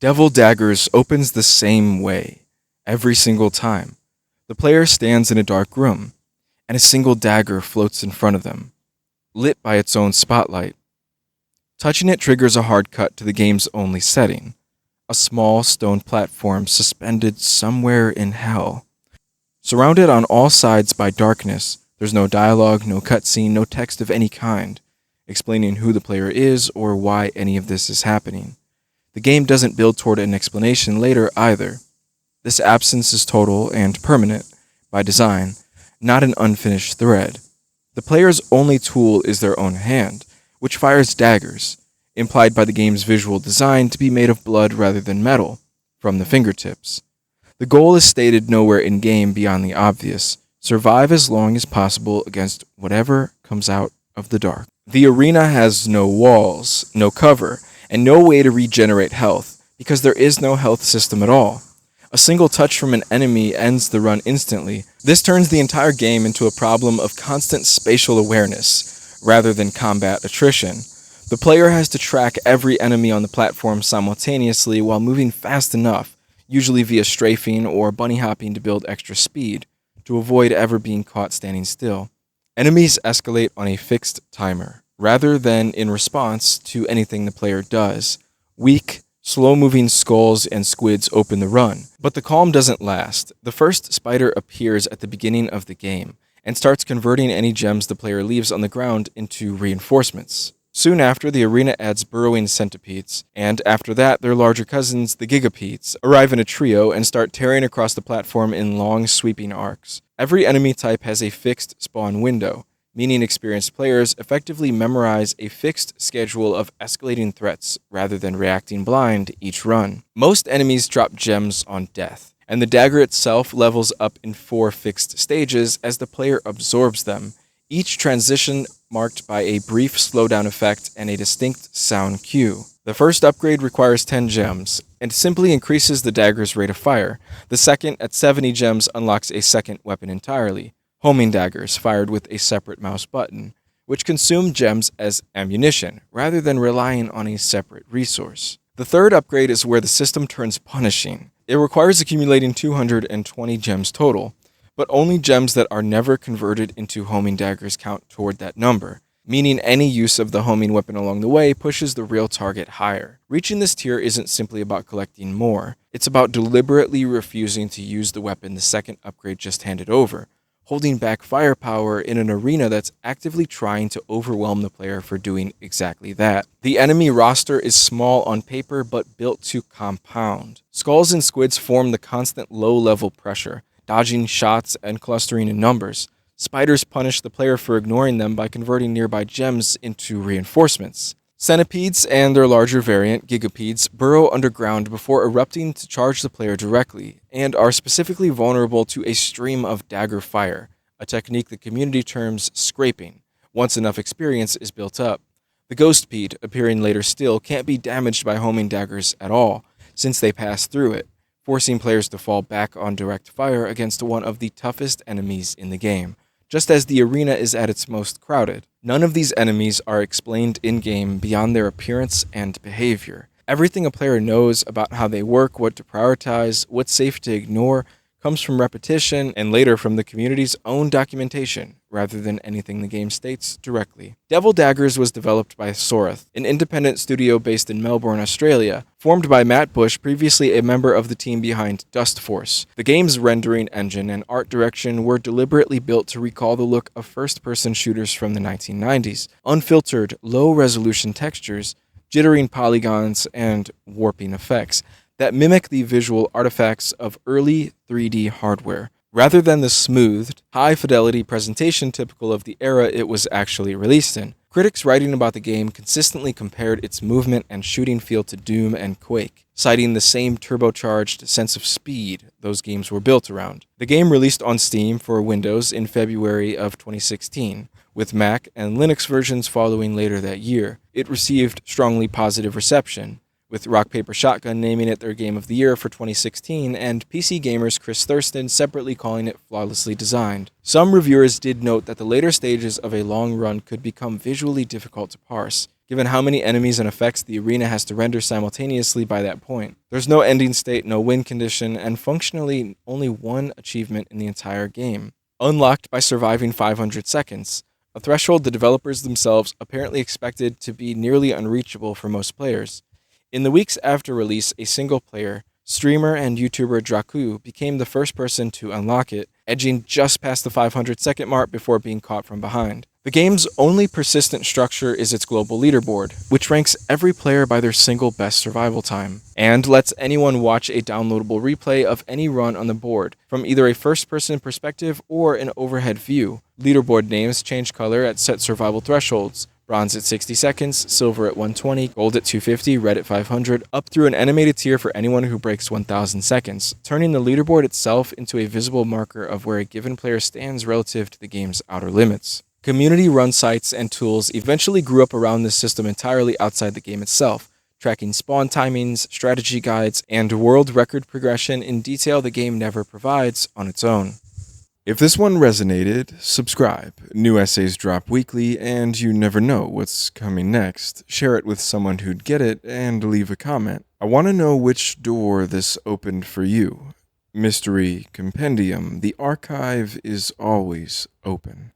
Devil Daggers opens the same way, every single time. The player stands in a dark room, and a single dagger floats in front of them, lit by its own spotlight. Touching it triggers a hard cut to the game's only setting, a small stone platform suspended somewhere in hell. Surrounded on all sides by darkness, there's no dialogue, no cutscene, no text of any kind, explaining who the player is or why any of this is happening. The game doesn't build toward an explanation later either. This absence is total and permanent, by design, not an unfinished thread. The player's only tool is their own hand, which fires daggers, implied by the game's visual design to be made of blood rather than metal, from the fingertips. The goal is stated nowhere in-game beyond the obvious: survive as long as possible against whatever comes out of the dark. The arena has no walls, no cover, and no way to regenerate health, because there is no health system at all. A single touch from an enemy ends the run instantly. This turns the entire game into a problem of constant spatial awareness, rather than combat attrition. The player has to track every enemy on the platform simultaneously while moving fast enough, usually via strafing or bunny hopping to build extra speed, to avoid ever being caught standing still. Enemies escalate on a fixed timer, rather than in response to anything the player does. Weak, slow-moving skulls and squids open the run, but the calm doesn't last. The first spider appears at the beginning of the game, and starts converting any gems the player leaves on the ground into reinforcements. Soon after, the arena adds burrowing centipedes, and after that, their larger cousins, the gigapedes, arrive in a trio and start tearing across the platform in long, sweeping arcs. Every enemy type has a fixed spawn window, meaning experienced players effectively memorize a fixed schedule of escalating threats rather than reacting blind each run. Most enemies drop gems on death, and the dagger itself levels up in 4 fixed stages as the player absorbs them, each transition marked by a brief slowdown effect and a distinct sound cue. The first upgrade requires 10 gems, and simply increases the dagger's rate of fire. The second, at 70 gems, unlocks a second weapon entirely: homing daggers fired with a separate mouse button, which consume gems as ammunition, rather than relying on a separate resource. The third upgrade is where the system turns punishing. It requires accumulating 220 gems total, but only gems that are never converted into homing daggers count toward that number, meaning any use of the homing weapon along the way pushes the real target higher. Reaching this tier isn't simply about collecting more, it's about deliberately refusing to use the weapon the second upgrade just handed over, holding back firepower in an arena that's actively trying to overwhelm the player for doing exactly that. The enemy roster is small on paper but built to compound. Skulls and squids form the constant low-level pressure, dodging shots and clustering in numbers. Spiders punish the player for ignoring them by converting nearby gems into reinforcements. Centipedes and their larger variant, gigapedes, burrow underground before erupting to charge the player directly, and are specifically vulnerable to a stream of dagger fire, a technique the community terms scraping, once enough experience is built up. The ghostpede, appearing later still, can't be damaged by homing daggers at all, since they pass through it, forcing players to fall back on direct fire against one of the toughest enemies in the game, just as the arena is at its most crowded. None of these enemies are explained in-game beyond their appearance and behavior. Everything a player knows about how they work, what to prioritize, what's safe to ignore, comes from repetition and later from the community's own documentation, rather than anything the game states directly. Devil Daggers was developed by Sorath, an independent studio based in Melbourne, Australia, formed by Matt Bush, previously a member of the team behind Dust Force. The game's rendering engine and art direction were deliberately built to recall the look of first-person shooters from the 1990s. Unfiltered, low-resolution textures, jittering polygons, and warping effects that mimic the visual artifacts of early 3D hardware, rather than the smoothed, high-fidelity presentation typical of the era it was actually released in. Critics writing about the game consistently compared its movement and shooting feel to Doom and Quake, citing the same turbocharged sense of speed those games were built around. The game released on Steam for Windows in February of 2016, with Mac and Linux versions following later that year. It received strongly positive reception, with Rock Paper Shotgun naming it their Game of the Year for 2016, and PC Gamer's Chris Thurston separately calling it flawlessly designed. Some reviewers did note that the later stages of a long run could become visually difficult to parse, given how many enemies and effects the arena has to render simultaneously by that point. There's no ending state, no win condition, and functionally only one achievement in the entire game, unlocked by surviving 500 seconds, a threshold the developers themselves apparently expected to be nearly unreachable for most players. In the weeks after release, a single-player, streamer and YouTuber Draku became the first person to unlock it, edging just past the 500-second mark before being caught from behind. The game's only persistent structure is its global leaderboard, which ranks every player by their single best survival time, and lets anyone watch a downloadable replay of any run on the board, from either a first-person perspective or an overhead view. Leaderboard names change color at set survival thresholds: bronze at 60 seconds, silver at 120, gold at 250, red at 500, up through an animated tier for anyone who breaks 1,000 seconds, turning the leaderboard itself into a visible marker of where a given player stands relative to the game's outer limits. Community-run sites and tools eventually grew up around this system entirely outside the game itself, tracking spawn timings, strategy guides, and world record progression in detail the game never provides on its own. If this one resonated, subscribe. New essays drop weekly, and you never know what's coming next. Share it with someone who'd get it, and leave a comment. I want to know which door this opened for you. Mystery Compendium. The archive is always open.